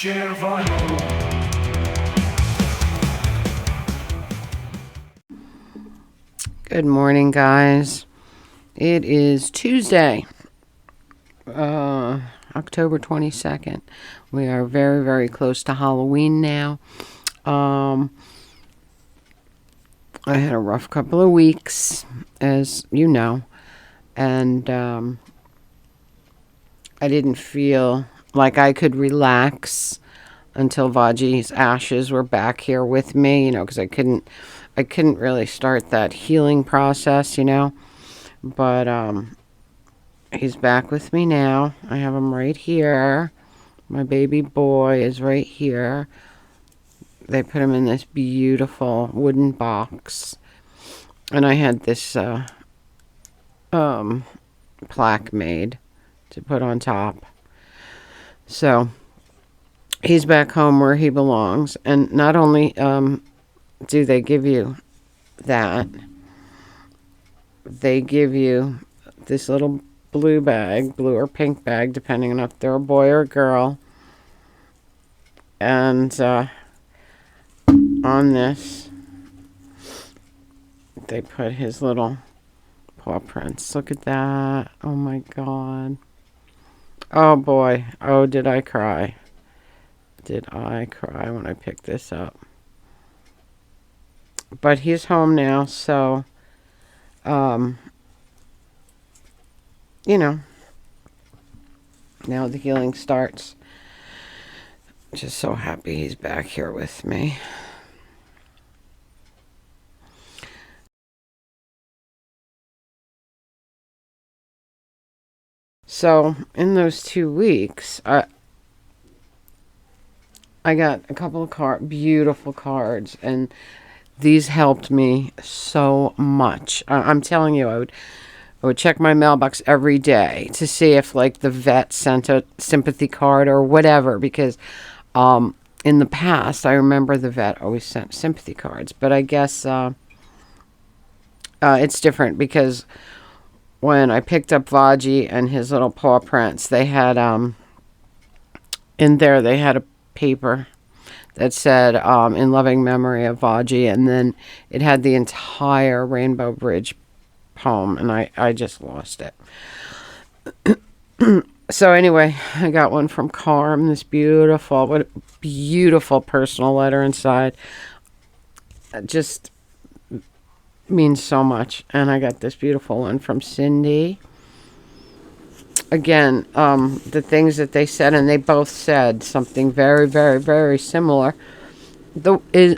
Good morning, guys. It is Tuesday, October 22nd. We are very, very close to Halloween now. I had a rough couple of weeks, as you know, and I didn't feel like I could relax until Vaggi's ashes were back here with me, because I couldn't really start that healing process, but he's back with me now. I have him right here. My baby boy is right here. They put him in this beautiful wooden box, and I had this plaque made to put on top. So he's back home where he belongs, and not only do they give you that, they give you this little blue or pink bag, depending on if they're a boy or a girl. And on this, they put his little paw prints. Look at that. Oh my God. Oh boy. Oh, did I cry? Did I cry when I picked this up? But he's home now, so, now the healing starts. Just so happy he's back here with me. So, in those 2 weeks, I got a couple of beautiful cards, and these helped me so much. I'm telling you, I would check my mailbox every day to see if, like, the vet sent a sympathy card or whatever, because in the past, I remember the vet always sent sympathy cards, but I guess it's different, because when I picked up Vaggi and his little paw prints, they had in there, they had a paper that said in loving memory of Vaggi, and then it had the entire Rainbow Bridge poem, and I just lost it. So anyway, I got one from Carm, this beautiful personal letter inside. It just means so much. And I got this beautiful one from Cindy. Again, the things that they said, and they both said something very, very, very similar. And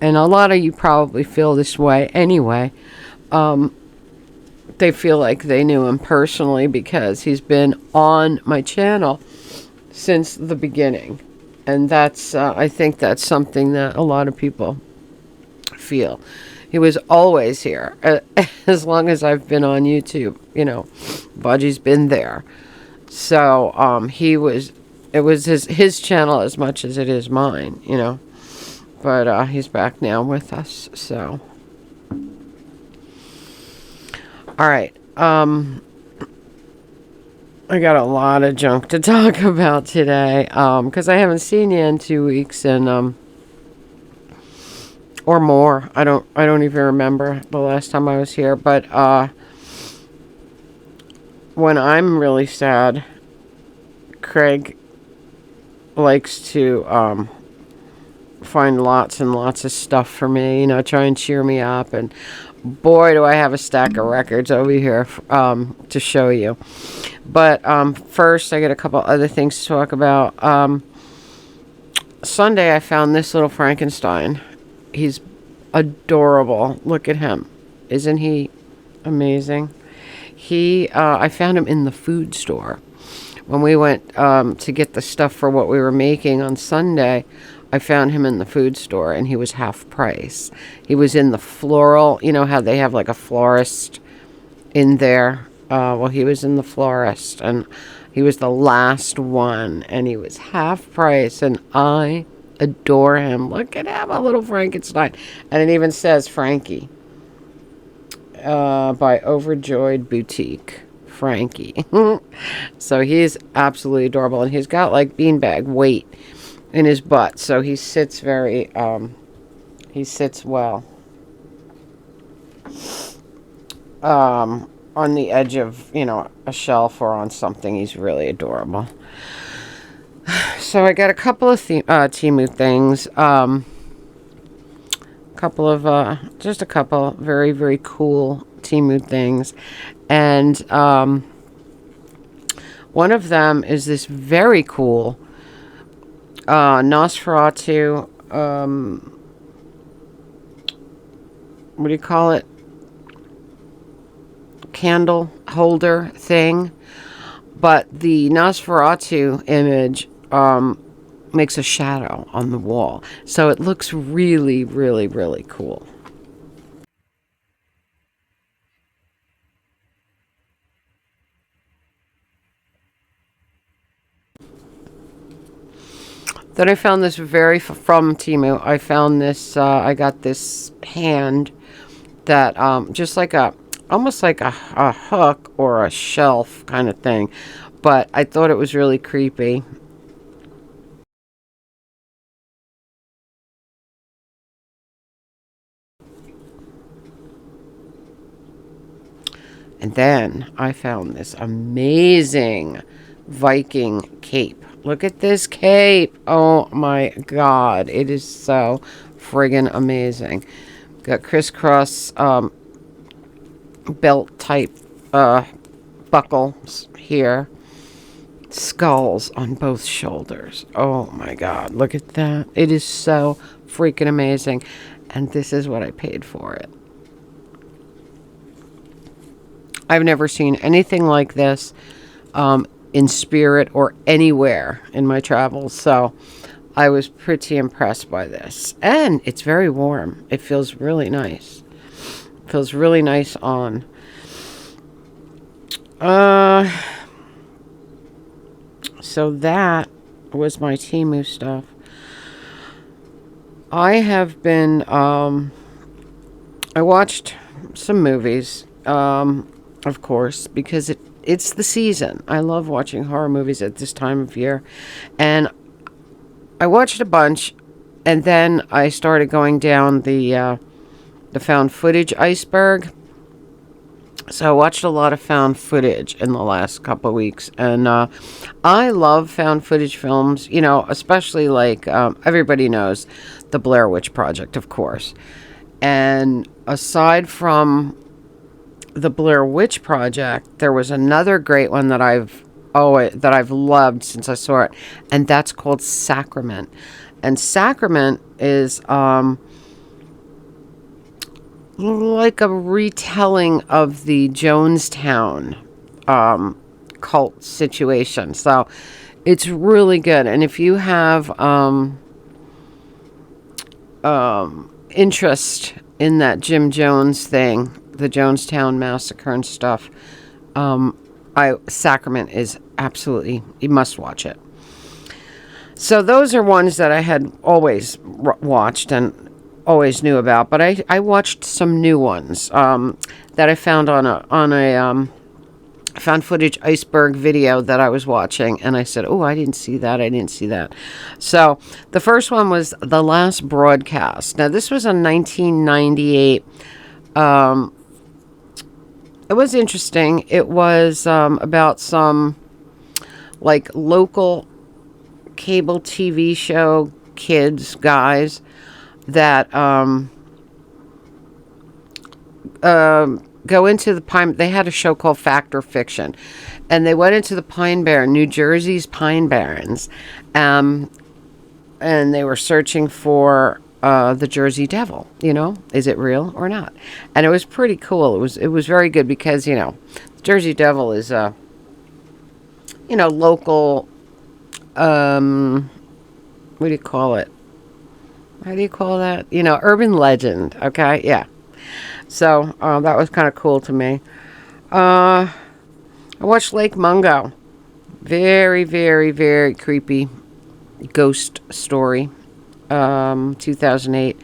a lot of you probably feel this way anyway. They feel like they knew him personally because he's been on my channel since the beginning. And that's, I think that's something that a lot of people feel. He was always here. As long as I've been on YouTube, Vaggi's been there. So, it was his channel as much as it is mine, But, he's back now with us, so. All right. I got a lot of junk to talk about today, because I haven't seen you in 2 weeks, and or more. I don't even remember the last time I was here. But when I'm really sad, Craig likes to find lots and lots of stuff for me. Try and cheer me up, and boy, do I have a stack of records over here to show you. But first, I got a couple other things to talk about. Sunday, I found this little Frankenstein. He's adorable. Look at him. Isn't he amazing? I found him in the food store. When we went to get the stuff for what we were making on Sunday, I found him in the food store, and he was half price. He was in the floral, how they have like a florist in there. Well, he was in the florist, and he was the last one, and he was half price, and I adore him. Look at him, a little Frankenstein. And it even says Frankie by Overjoyed Boutique. Frankie. So he's absolutely adorable, and he's got like beanbag weight in his butt, so he sits very, he sits well. On the edge of, a shelf or on something. He's really adorable. So I got a couple of Temu things. Just a couple very, very cool Temu things. And one of them is this very cool Nosferatu, what do you call it? Candle holder thing. But the Nosferatu image makes a shadow on the wall. So it looks really, really, really cool. Then I found this from Temu. I found this, I got this hand that, just like almost like a hook or a shelf kind of thing. But I thought it was really creepy. And then I found this amazing Viking cape. Look at this cape. Oh my God. It is so friggin' amazing. Got crisscross belt type buckles here. Skulls on both shoulders. Oh my God. Look at that. It is so freaking amazing. And this is what I paid for it. I've never seen anything like this in Spirit or anywhere in my travels. So I was pretty impressed by this. And it's very warm. It feels really nice. It feels really nice on. So that was my Temu stuff. I have been, I watched some movies, of course, because it's the season. I love watching horror movies at this time of year. And I watched a bunch, and then I started going down the found footage iceberg. So I watched a lot of found footage in the last couple of weeks, and I love found footage films, especially like everybody knows the Blair Witch Project, of course. And aside from the Blair Witch Project, there was another great one that I've loved since I saw it, and that's called Sacrament. And Sacrament is like a retelling of the Jonestown cult situation. So it's really good. And if you have interest in that Jim Jones thing, the Jonestown massacre and stuff, Sacrament is absolutely, you must watch it. So those are ones that I had always watched and always knew about, but I watched some new ones that I found on a found footage iceberg video that I was watching, and I said, oh, I didn't see that. So the first one was The Last Broadcast. Now this was in 1998. It was interesting. It was about some like local cable TV show guys that go into the Pine. They had a show called Fact or Fiction, and they went into the Pine Barren, New Jersey's Pine Barrens, and they were searching for the Jersey Devil. Is it real or not? And it was pretty cool. It was very good because the Jersey Devil is a local. What do you call it? How do you call that? Urban legend. Okay, yeah. So that was kind of cool to me. I watched Lake Mungo. Very, very, very creepy ghost story. 2008.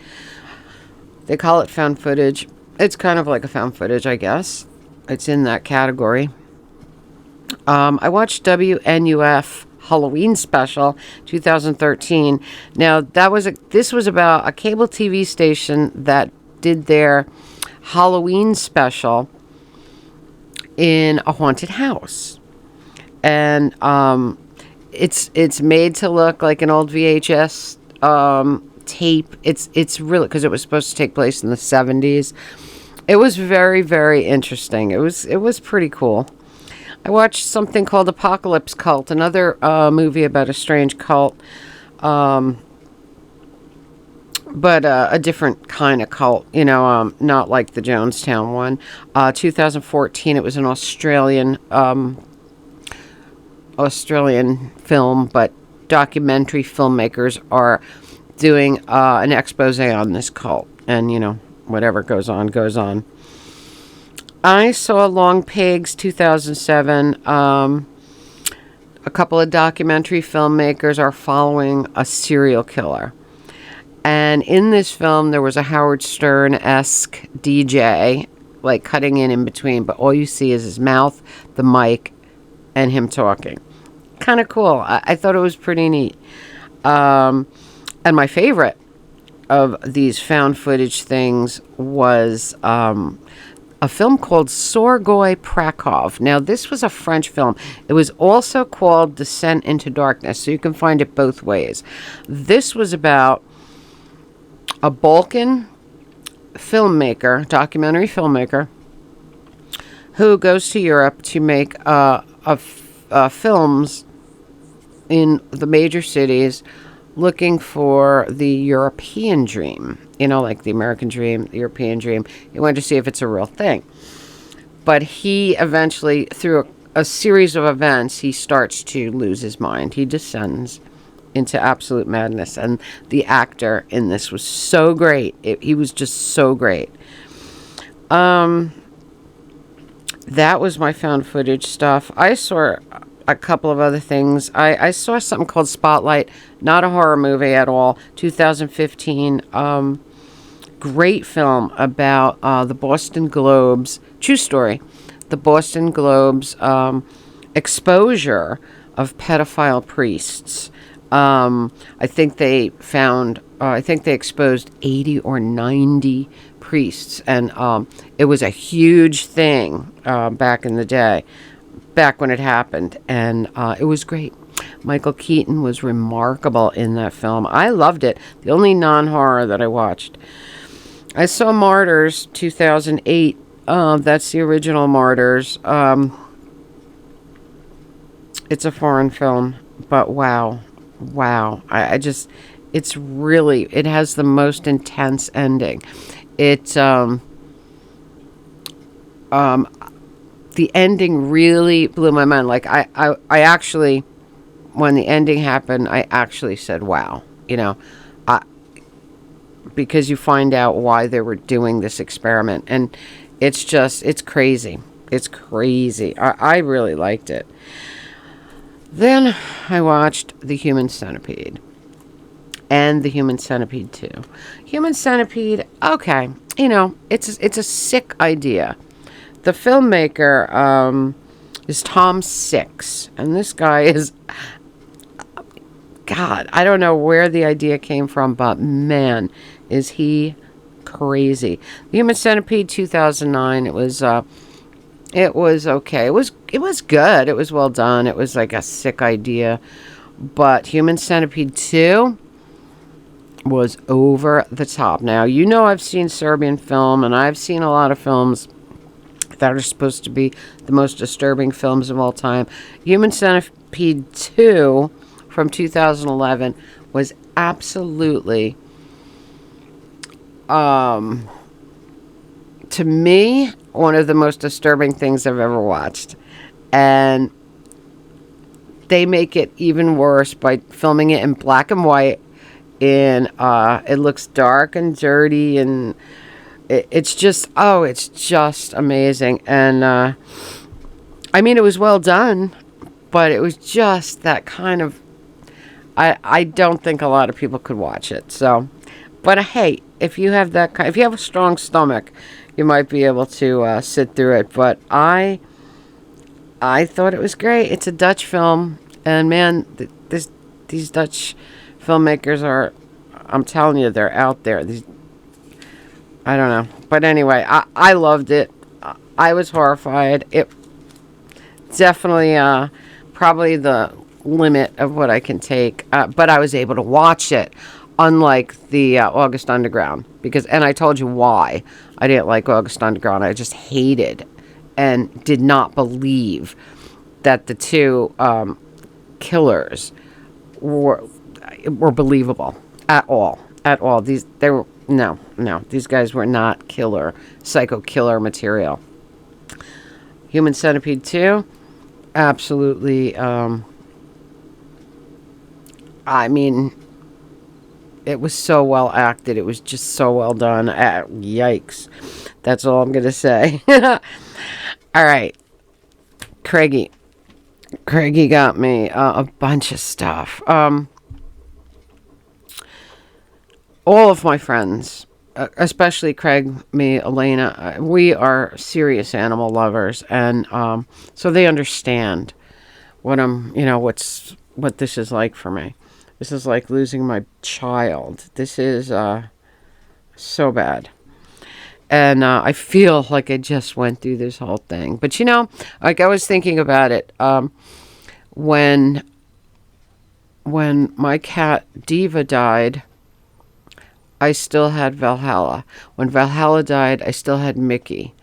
They call it found footage. It's kind of like a found footage, I guess. It's in that category. I watched WNUF Halloween Special 2013. Now this was about a cable TV station that did their Halloween special in a haunted house, and it's made to look like an old VHS tape. It's really, because it was supposed to take place in the 70s. It was very, very interesting. It was pretty cool. I watched something called Apocalypse Cult, another movie about a strange cult, but a different kind of cult, not like the Jonestown one. 2014, it was an Australian film, but documentary filmmakers are doing an expose on this cult, and whatever goes on goes on. I saw Long Pigs 2007. A couple of documentary filmmakers are following a serial killer. And in this film, there was a Howard Stern-esque DJ, like cutting in between, but all you see is his mouth, the mic, and him talking. Kind of cool. I thought it was pretty neat. And my favorite of these found footage things was a film called Sorgoy Prakov. Now, this was a French film. It was also called Descent into Darkness, so you can find it both ways. This was about a Balkan filmmaker, documentary filmmaker, who goes to Europe to make films in the major cities, looking for the European dream, like the American dream, the European dream. He wanted to see if it's a real thing. But he eventually, through a series of events, he starts to lose his mind. He descends into absolute madness. And the actor in this was so great. He was just so great. That was my found footage stuff. I saw a couple of other things. I saw something called Spotlight, not a horror movie at all, 2015. Great film about the Boston Globe's, true story, the Boston Globe's exposure of pedophile priests. I think they exposed 80 or 90 priests, and it was a huge thing back in the day, back when it happened, and it was great. Michael Keaton was remarkable in that film. I loved it. The only non-horror that I watched. I saw Martyrs 2008. That's the original Martyrs. It's a foreign film, but wow. I just, it has the most intense ending. The ending really blew my mind. Like, I actually, when the ending happened, I actually said, wow, because you find out why they were doing this experiment. And it's crazy. It's crazy. I really liked it. Then I watched The Human Centipede and The Human Centipede 2. Human Centipede, okay, it's a sick idea. The filmmaker is Tom Six, and this guy is, God, I don't know where the idea came from, but man, is he crazy. The Human Centipede 2009, it was okay. It was good. It was well done. It was like a sick idea. But Human Centipede 2 was over the top. Now, I've seen Serbian film, and I've seen a lot of films that are supposed to be the most disturbing films of all time. Human Centipede 2 from 2011 was absolutely, to me, one of the most disturbing things I've ever watched. And they make it even worse by filming it in black and white. It looks dark and dirty, and it's just amazing. And it was well done, but it was just that kind of, I don't think a lot of people could watch it. So, but hey, if you have if you have a strong stomach, you might be able to sit through it. But I I thought it was great. It's a Dutch film, and man, these Dutch filmmakers are, I'm telling you, they're out there. I don't know. But anyway, I loved it. I was horrified. It definitely probably the limit of what I can take. But I was able to watch it, unlike the August Underground, because, and I told you why I didn't like August Underground. I just hated and did not believe that the two killers were believable at all. At all. They were no. These guys were not psycho killer material. Human Centipede 2, absolutely. I mean, it was so well acted. It was just so well done. Yikes. That's all I'm going to say. All right. Craigie got me a bunch of stuff. All of my friends, especially Craig, me, Elena, we are serious animal lovers, and so they understand what what this is like for me. This is like losing my child. This is so bad. And I feel like I just went through this whole thing. But like I was thinking about it when my cat Diva died, I still had Valhalla. When Valhalla died, I still had Mickey.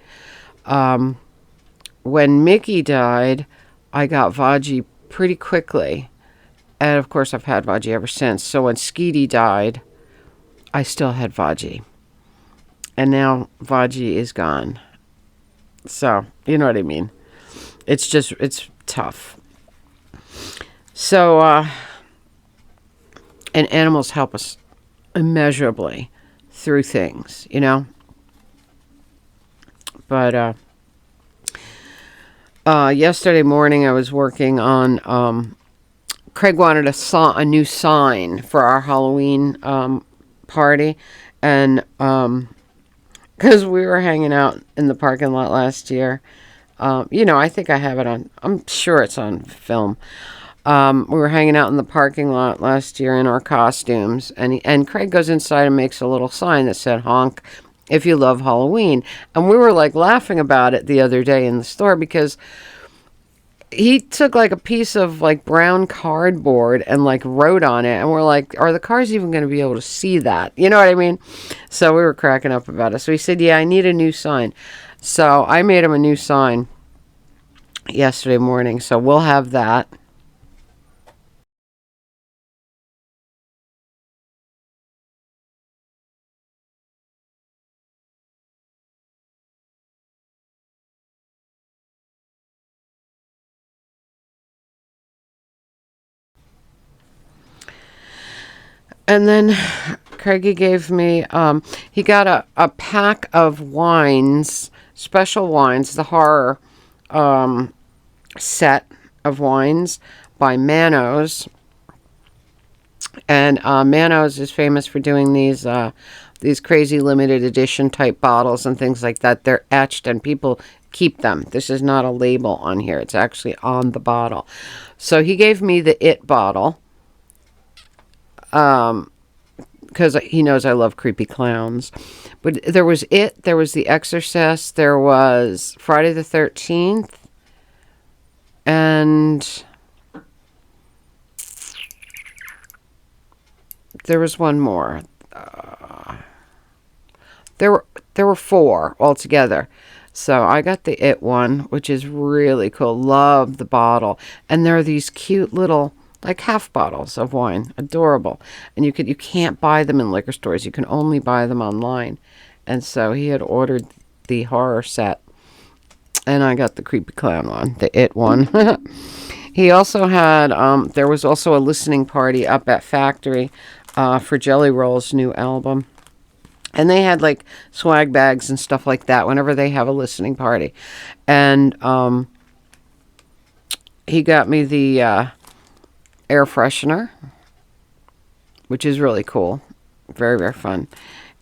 When Mickey died, I got Vaggi pretty quickly. And of course, I've had Vaggi ever since. So when Skeety died, I still had Vaggi. And now Vaggi is gone. So, you know what I mean? It's tough. So, and animals help us immeasurably through things, But yesterday morning I was working on, Craig wanted a new sign for our Halloween party. And because we were hanging out in the parking lot last year. I think I have it on, I'm sure it's on film. We were hanging out in the parking lot last year in our costumes, and Craig goes inside and makes a little sign that said, "Honk if you love Halloween." And we were like laughing about it the other day in the store, because he took like a piece of like brown cardboard and like wrote on it, and we're like, are the cars even going to be able to see that? You know what I mean? So we were cracking up about it. So he said, yeah, I need a new sign. So I made him a new sign yesterday morning. So we'll have that. And then Craigie gave me, he got a pack of wines, special wines, the horror set of wines by Manos. And Manos is famous for doing these crazy limited edition type bottles and things like that. They're etched and people keep them. This is not a label on here. It's actually on the bottle. So he gave me the It bottle. Because he knows I love creepy clowns. But there was It, there was The Exorcist, there was Friday the 13th, and there was one more. There were four altogether. So I got the It one, which is really cool. Love the bottle. And there are these cute little like half bottles of wine, adorable, and you can't buy them in liquor stores. You can only buy them online. And so he had ordered the horror set, and I got the creepy clown one, the It one. He also had there was also a listening party up at Factory for Jelly Roll's new album, and they had like swag bags and stuff like that whenever they have a listening party. And he got me the air freshener, which is really cool. Very, very fun.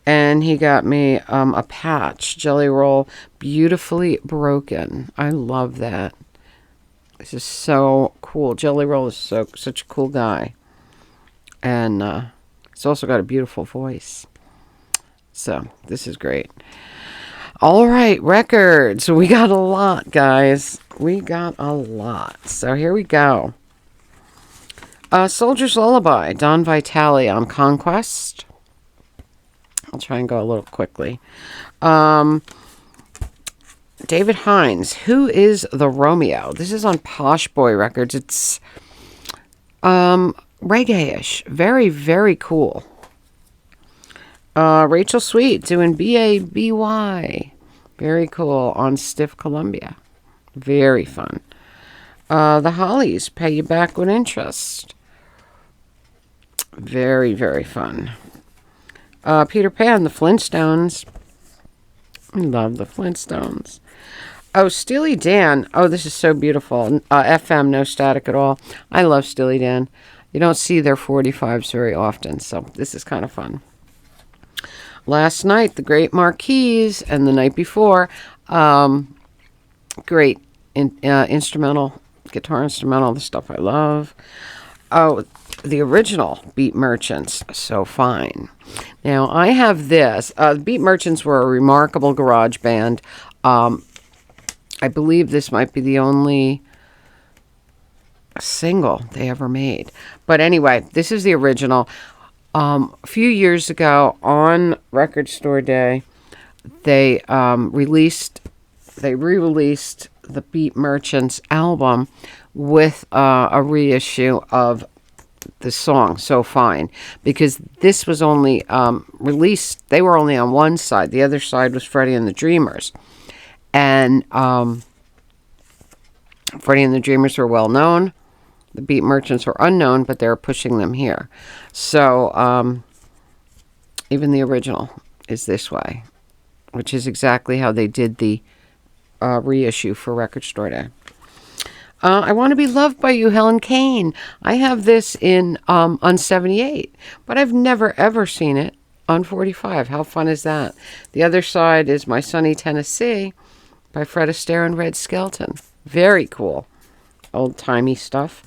And he got me a patch, Jelly Roll Beautifully Broken. I love that. This is so cool. Jelly Roll is such a cool guy. And he's also got a beautiful voice. So this is great. All right, records. We got a lot, guys. We got a lot. So here we go. Soldier's Lullaby, Don Vitale on Conquest. I'll try and go a little quickly. David Hines, Who is the Romeo? This is on Posh Boy Records. It's reggae-ish. Very, very cool. Rachel Sweet doing B-A-B-Y. Very cool on Stiff Columbia. Very fun. The Hollies, Pay You Back with Interest. Very, very fun. Peter Pan, The Flintstones. I love the Flintstones. Oh, Steely Dan. Oh, this is so beautiful. FM, no static at all. I love Steely Dan. You don't see their 45s very often, so this is kind of fun. Last Night, The Great Marquise, and the night before, great instrumental, guitar instrumental, the stuff I love. Oh, the original Beat Merchants, So Fine. Now, I have this. Beat Merchants were a remarkable garage band. I believe this might be the only single they ever made. But anyway, this is the original. A few years ago on Record Store Day, they re-released the Beat Merchants album with a reissue of the song So Fine, because this was only released, they were only on one side. The other side was Freddie and the Dreamers. And Freddie and the Dreamers were well known. The Beat Merchants were unknown, but they were pushing them here. So even the original is this way, which is exactly how they did the reissue for Record Store Day. I Want to Be Loved by You, Helen Kane. I have this on 78, but I've never ever seen it on 45. How fun is that? The other side is My Sunny Tennessee by Fred Astaire and Red Skelton. Very cool. Old-timey stuff.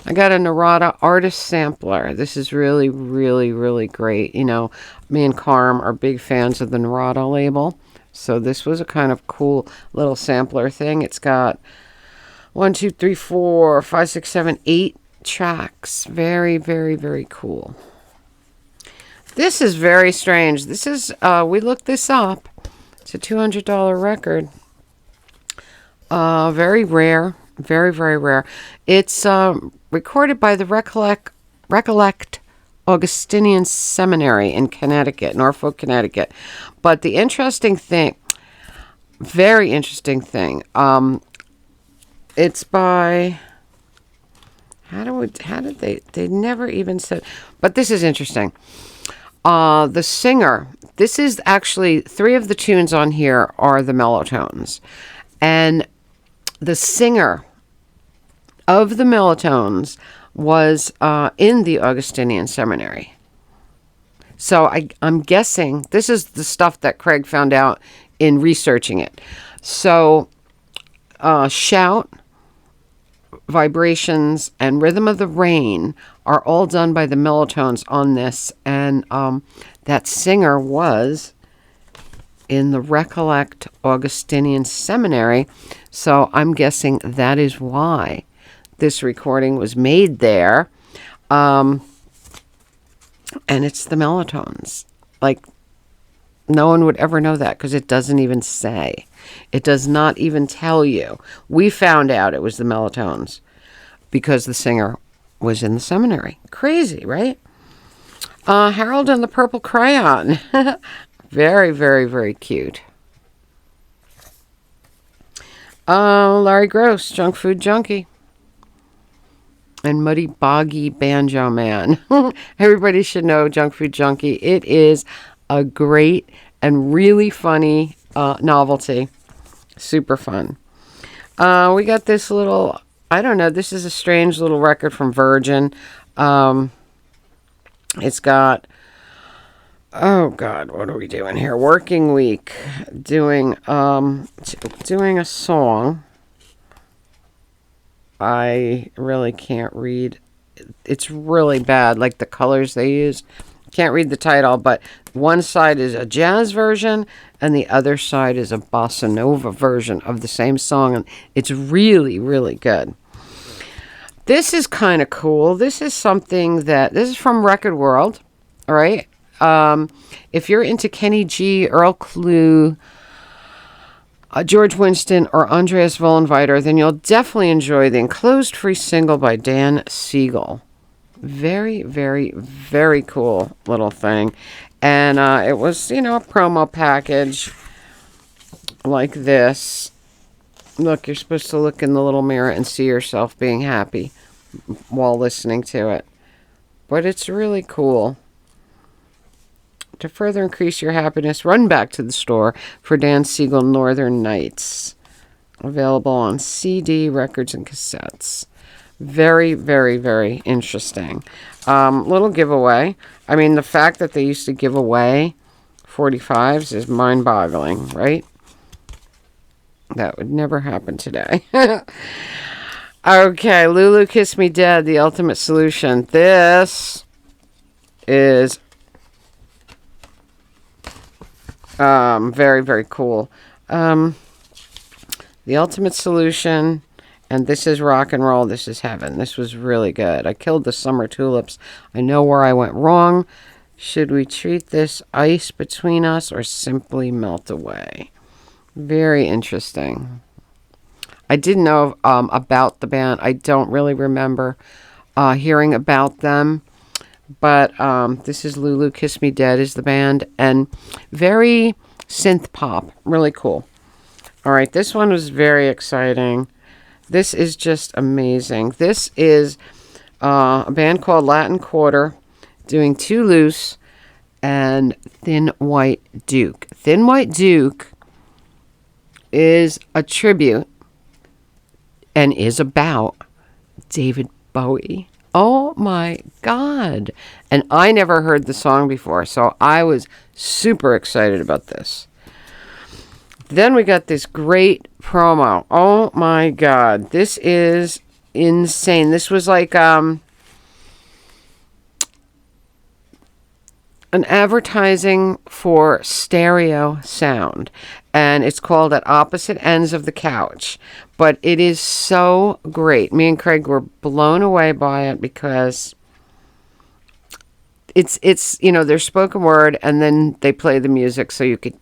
I got a Narada Artist Sampler. This is really, really, really great. You know, me and Carm are big fans of the Narada label. So this was a kind of cool little sampler thing. It's got 1, 2, 3, 4, 5, 6, 7, 8 tracks. Very, very, very cool. This is very strange. This is, we looked this up. It's a $200 record. Very rare. Very, very rare. It's recorded by the Recollect Augustinian Seminary in Connecticut, Norfolk, Connecticut. But the interesting thing, very interesting thing, it's by, they never even said, but this is interesting. The singer, this is actually, 3 of the tunes on here are the Mellotones. And the singer of the Mellotones was in the Augustinian Seminary. So I'm guessing this is the stuff that Craig found out in researching it. So Shout, Vibrations, and Rhythm of the Rain are all done by the Mellotones on this. And that singer was in the Recollect Augustinian Seminary. So I'm guessing that is why this recording was made there. And it's the Mellotones. Like, no one would ever know that because it doesn't even say. It does not even tell you. We found out it was the Mellotones because the singer was in the seminary. Crazy, right? Harold and the Purple Crayon. Very, very, very cute. Larry Gross, Junk Food Junkie. And Muddy Boggy Banjo Man. Everybody should know Junk Food Junkie. It is a great and really funny novelty. Super fun. We got this little, I don't know, this is a strange little record from Virgin. It's got, oh God, what are we doing here? Working Week doing a song. I really can't read. It's really bad, like the colors they use. Can't read the title, but one side is a jazz version and the other side is a bossa nova version of the same song, and it's really, really good. This is kind of cool. This is something this is from Record World, all right? If you're into Kenny G, Earl Klugh, George Winston, or Andreas Vollenweider, then you'll definitely enjoy the Enclosed Free single by Dan Siegel. Very, very, very cool little thing. And it was, a promo package like this. Look, you're supposed to look in the little mirror and see yourself being happy while listening to it. But it's really cool. To further increase your happiness, run back to the store for Dan Siegel Northern Nights. Available on CD, records, and cassettes. Very, very, very interesting. Little giveaway. I mean, the fact that they used to give away 45s is mind-boggling, right? That would never happen today. Okay, Lulu Kiss Me Dead, The Ultimate Solution. This is very, very cool. The Ultimate Solution, and This Is Rock and Roll, This Is Heaven. This was really good. I Killed the Summer Tulips. I Know Where I Went Wrong. Should we treat this ice between us or simply melt away? Very interesting. I didn't know about the band. I don't really remember hearing about them. But this is Lulu Kiss Me Dead is the band. And very synth pop. Really cool. All right, this one was very exciting. This is just amazing. This is a band called Latin Quarter doing Too Loose and Thin White Duke. Thin White Duke is a tribute and is about David Bowie. Oh my God. And I never heard the song before, so I was super excited about this. Then we got this great promo. Oh my God. This is insane. This was like an advertising for stereo sound. And it's called At Opposite Ends of the Couch. But it is so great. Me and Craig were blown away by it because it's there's spoken word and then they play the music so you could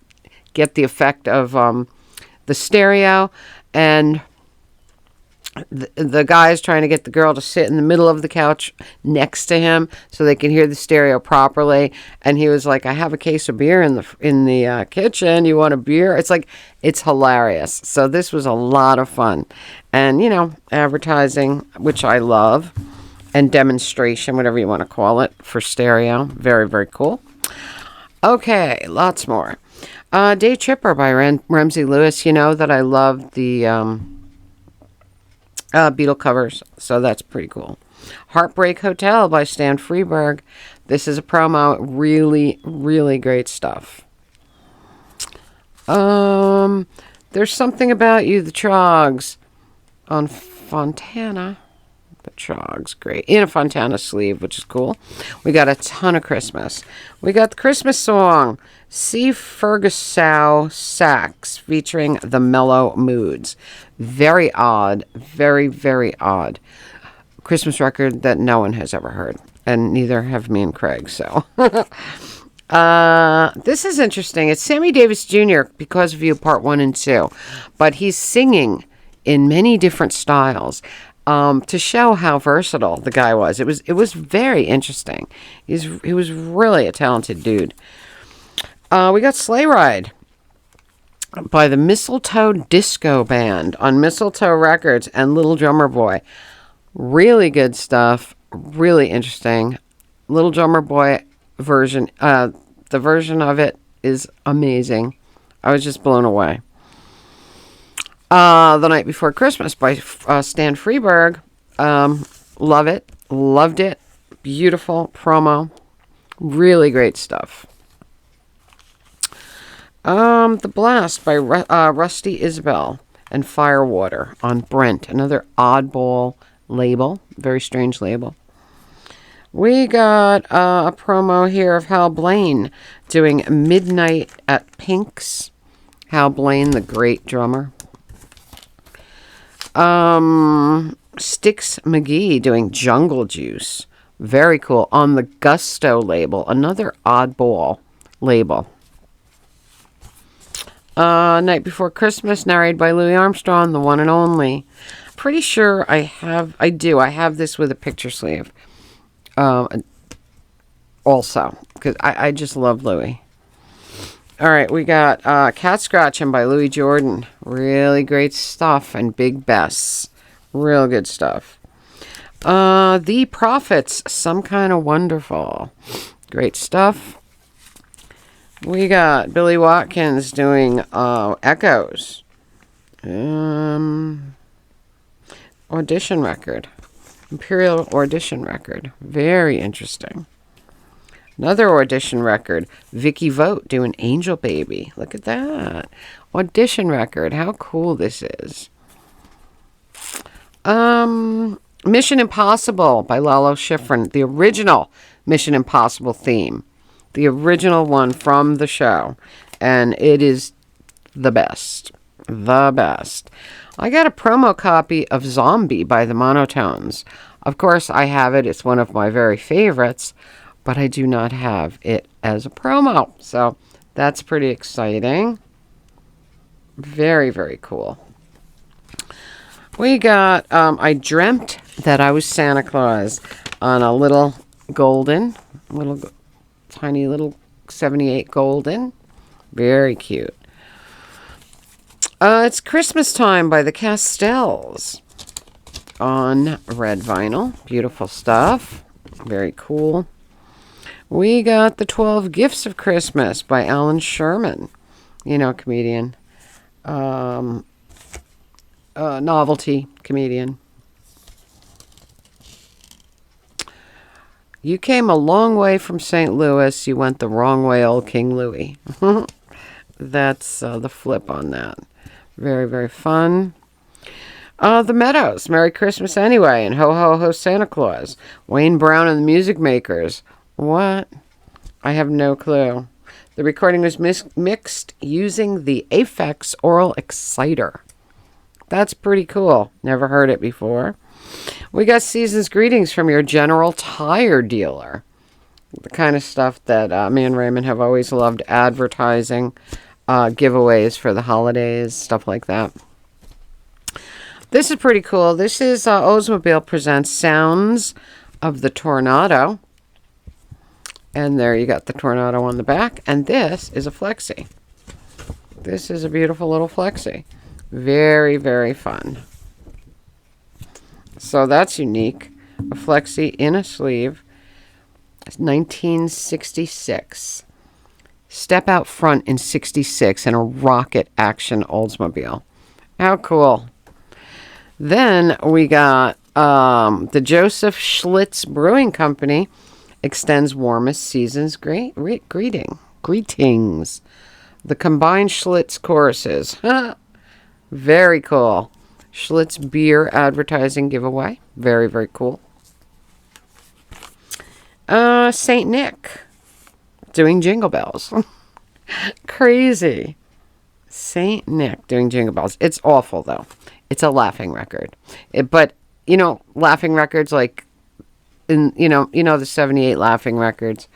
get the effect of the stereo. And the guy is trying to get the girl to sit in the middle of the couch next to him so they can hear the stereo properly. And he was like, I have a case of beer in the kitchen. You want a beer? It's hilarious. So this was a lot of fun. And, advertising, which I love, and demonstration, whatever you want to call it, for stereo. Very, very cool. Okay, lots more. Day Tripper by Ramsey Lewis. You know that I love the Beatle covers, so that's pretty cool. Heartbreak Hotel by Stan Freberg. This is a promo. Really, really great stuff. There's Something About You, the Trogs, on Fontana. The Trogs, great. In a Fontana sleeve, which is cool. We got a ton of Christmas. We got the Christmas song, C. Fergusow Sax, featuring the Mellow Moods. Very odd, very, very odd Christmas record that no one has ever heard, and neither have me and Craig. So this is interesting. It's Sammy Davis Jr., Because of You, Part 1 and 2, but he's singing in many different styles to show how versatile the guy was. It was very interesting. He was really a talented dude. We got Sleigh Ride by the Mistletoe Disco Band on Mistletoe Records and Little Drummer Boy. Really good stuff. Really interesting. Little Drummer Boy version. The version of it is amazing. I was just blown away. The Night Before Christmas by Stan Freberg. Love it. Loved it. Beautiful promo. Really great stuff. The Blast by Rusty Isbell. and Firewater on Brent. Another oddball label. Very strange label. We got a promo here of Hal Blaine doing Midnight at Pink's. Hal Blaine, the great drummer. Styx McGee doing Jungle Juice. Very cool. On the Gusto label. Another oddball label. Night Before Christmas, narrated by Louis Armstrong, the one and only. Pretty sure I have this with a picture sleeve. Also, because I just love Louis. All right, we got Cat Scratching by Louis Jordan. Really great stuff. And Big Bess. Real good stuff. The Prophets, Some Kind of Wonderful. Great stuff. We got Billy Watkins doing Echoes. Audition record. Imperial audition record. Very interesting. Another audition record. Vicky Vote doing Angel Baby. Look at that. Audition record. How cool this is. Mission Impossible by Lalo Schifrin. The original Mission Impossible theme. The original one from the show. And it is the best. The best. I got a promo copy of Zombie by the Monotones. Of course, I have it. It's one of my very favorites. But I do not have it as a promo. So that's pretty exciting. Very, very cool. We got I Dreamt That I Was Santa Claus on a little golden, tiny little 78 golden. Very cute. It's Christmas Time by the Castells on red vinyl. Beautiful stuff. Very cool. We got the 12 Gifts of Christmas by Alan Sherman. You know, comedian. Novelty comedian. You came a long way from St. Louis. You went the wrong way, old King Louis. That's the flip on that. Very, very fun. The Meadows, Merry Christmas Anyway, and Ho Ho Ho Santa Claus. Wayne Brown and the Music Makers. What? I have no clue. The recording was mixed using the Aphex Oral Exciter. That's pretty cool. Never heard it before. We got Season's Greetings from your General Tire dealer. The kind of stuff that me and Raymond have always loved, advertising, giveaways for the holidays, stuff like that. This is pretty cool. This is Oldsmobile presents Sounds of the Tornado. And there you got the Tornado on the back. And this is a flexi. This is a beautiful little flexi. Very, very fun. So that's unique. A flexi in a sleeve. It's 1966. Step out front in 66 in a rocket action Oldsmobile. How cool. Then we got the Joseph Schlitz Brewing Company extends warmest season's greetings. The combined Schlitz choruses. Very cool. Schlitz beer advertising giveaway. Very, very cool. St. Nick doing Jingle Bells. Crazy. St. Nick doing Jingle Bells. It's awful, though. It's a laughing record. But, laughing records like, the 78 laughing records.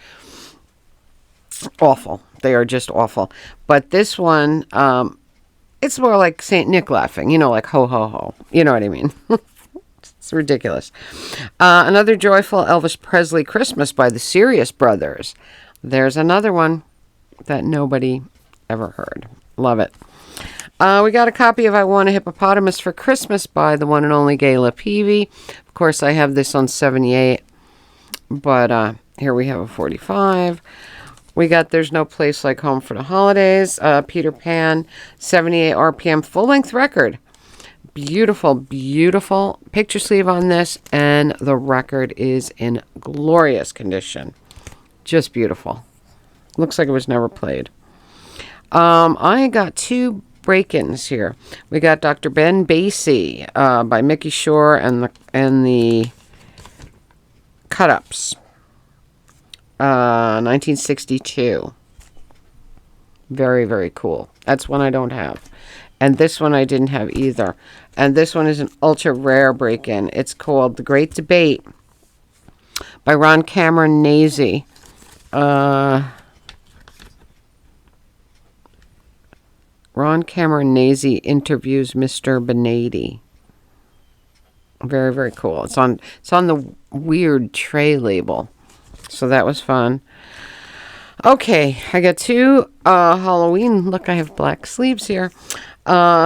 Awful. They are just awful. But this one, it's more like St. Nick laughing. Like ho, ho, ho. You know what I mean? It's ridiculous. Another joyful Elvis Presley Christmas by the Serious Brothers. There's another one that nobody ever heard. Love it. We got a copy of I Want a Hippopotamus for Christmas by the one and only Gayla Peavy. Of course, I have this on 78, but here we have a 45. We got There's No Place Like Home for the Holidays, Peter Pan, 78 RPM full-length record. Beautiful, beautiful picture sleeve on this, and the record is in glorious condition. Just beautiful. Looks like it was never played. I got two break-ins here. We got Dr. Ben Basie by Mickey Shore and the Cut-Ups. 1962. Very, very cool. That's one I don't have. And this one I didn't have either. And this one is an ultra rare break-in. It's called The Great Debate by Ron Cameron-Nazy. Ron Cameron-Nazy interviews Mr. Benetti. Very, very cool. It's on the weird tray label. So that was fun. Okay, I got two Halloween. Look, I have black sleeves here.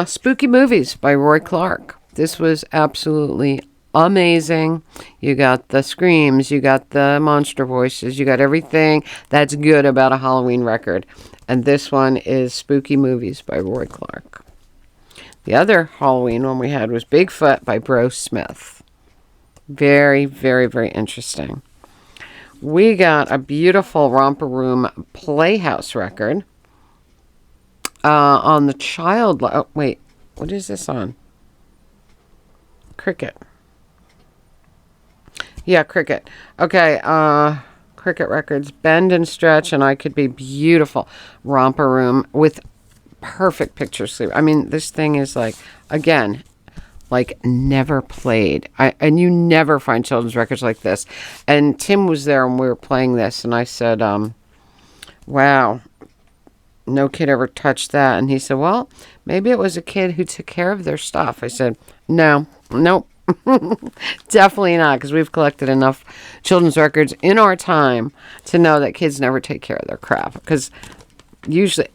Spooky Movies by Roy Clark. This was absolutely amazing. You got the screams, you got the monster voices, you got everything that's good about a Halloween record. And this one is Spooky Movies by Roy Clark. The other Halloween one we had was Bigfoot by Bro Smith. Very, very, very interesting. We got a beautiful Romper Room Playhouse record on the Child... Oh, wait. What is this on? Cricket. Yeah, Cricket. Okay, Cricket Records. Bend and Stretch and I Could Be Beautiful. Romper Room with perfect picture sleeve. I mean, this thing is like, again... like never played. And you never find children's records like this. And Tim was there when we were playing this, and I said, wow, no kid ever touched that. And he said, well, maybe it was a kid who took care of their stuff. I said, nope. Definitely not, because we've collected enough children's records in our time to know that kids never take care of their crap, because usually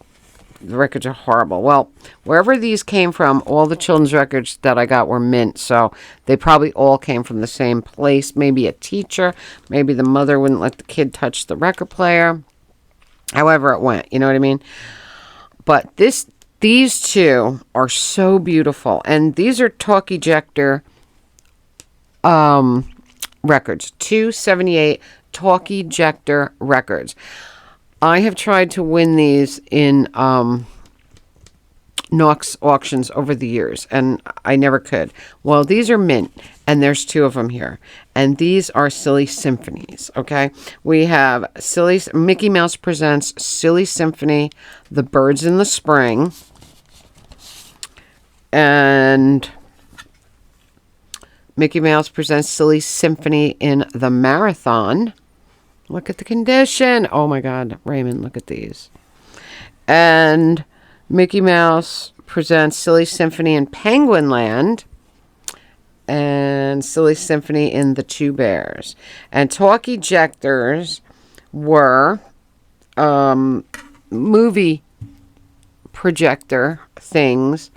the records are horrible. Well, wherever these came from, all the children's records that I got were mint, so they probably all came from the same place. Maybe a teacher, maybe the mother wouldn't let the kid touch the record player. However it went, you know what I mean? But these two are so beautiful, and these are talk ejector records. 278 talk ejector records. I have tried to win these in Knox auctions over the years, and I never could. Well, these are mint, and there's two of them here. And these are Silly Symphonies, okay? We have Mickey Mouse Presents Silly Symphony, The Birds in the Spring, and Mickey Mouse Presents Silly Symphony in the Marathon. Look at the condition. Oh my God, Raymond, look at these. And Mickey Mouse Presents Silly Symphony in Penguin Land. And Silly Symphony in The Two Bears. And talk ejectors were movie projector things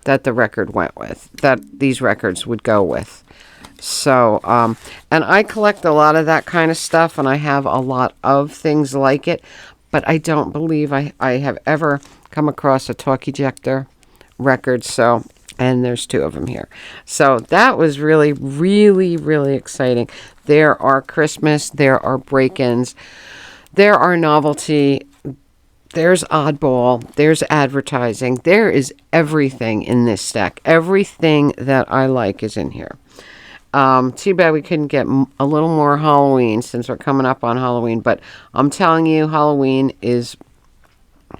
that the record went with, that these records would go with. So, and I collect a lot of that kind of stuff, and I have a lot of things like it, but I don't believe I have ever come across a talk ejector record. So, and there's two of them here. So that was really, really, really exciting. There are Christmas, there are break-ins, there are novelty, there's oddball, there's advertising, there is everything in this stack. Everything that I like is in here. Too bad we couldn't get a little more Halloween since we're coming up on Halloween. But I'm telling you, Halloween is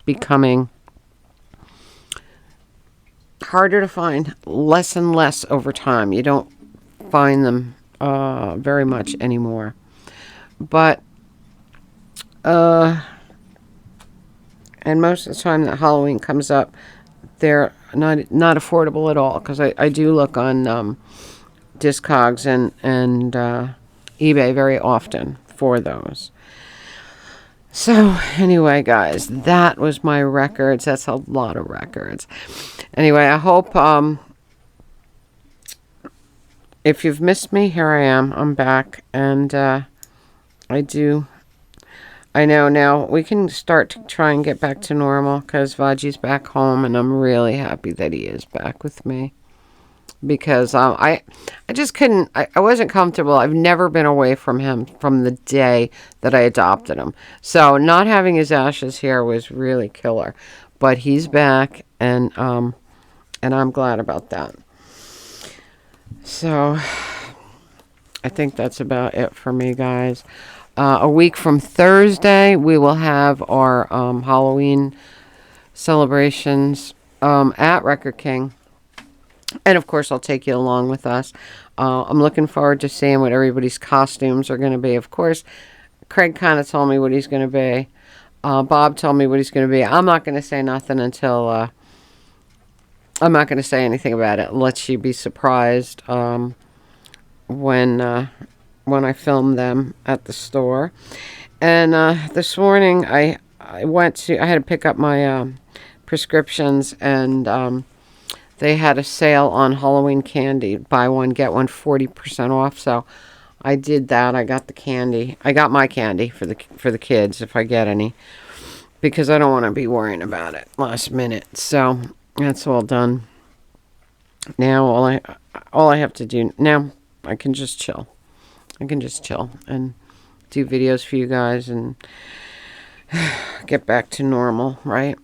becoming harder to find, less and less over time. You don't find them very much anymore. But, and most of the time that Halloween comes up, they're not affordable at all. Because I do look on... Discogs and eBay very often for those. So anyway, guys, that was my records. That's a lot of records. Anyway, I hope if you've missed me, here I am. I'm back, and I know now we can start to try and get back to normal, because Vaggi's back home, and I'm really happy that he is back with me. Because I just couldn't, I wasn't comfortable. I've never been away from him from the day that I adopted him. So not having his ashes here was really killer. but he's back, and I'm glad about that. So I think that's about it for me, guys. A week from Thursday, we will have our Halloween celebrations at Record King. And of course, I'll take you along with us. I'm looking forward to seeing what everybody's costumes are going to be. Of course, Craig kind of told me what he's going to be. Bob told me what he's going to be. I'm not going to say nothing until... I'm not going to say anything about it. Let you be surprised when I film them at the store. And this morning, I had to pick up my prescriptions, and they had a sale on Halloween candy. Buy one, get one, 40% off. So I did that. I got the candy. I got my candy for the kids, if I get any, because I don't want to be worrying about it last minute. So that's all done. Now all I have to do now, I can just chill. I can just chill and do videos for you guys and get back to normal, right?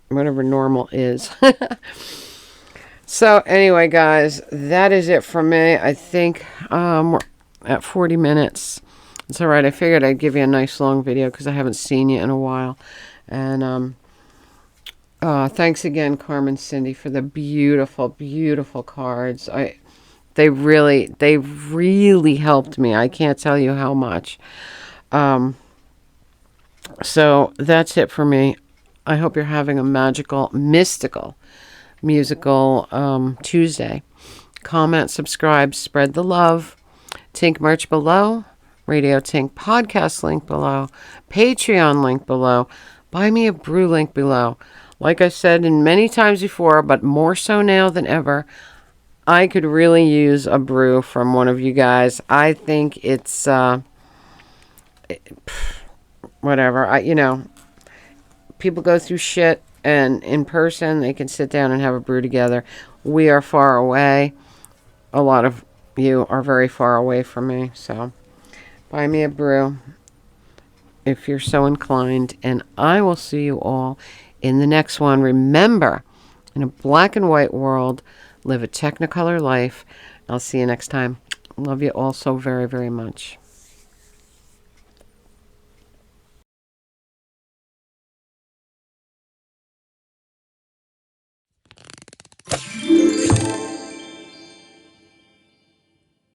Whatever normal is. So anyway, guys, that is it for me. I think we're at 40 minutes. It's all right. I figured I'd give you a nice long video because I haven't seen you in a while. And thanks again, Carmen Cindy, for the beautiful, beautiful cards. They really helped me. I can't tell you how much. So that's it for me. I hope you're having a magical, mystical, musical Tuesday. Comment, subscribe, spread the love. Tink merch below. Radio Tink podcast link below. Patreon link below. Buy me a brew link below. Like I said in many times before, but more so now than ever, I could really use a brew from one of you guys. I think it's whatever. People go through shit, and in person they can sit down and have a brew together. We are far away. A lot of you are very far away from me, so buy me a brew if you're so inclined, and I will see you all in the next one. Remember, in a black and white world, live a Technicolor life. I'll see you next time. Love you all so very, very much.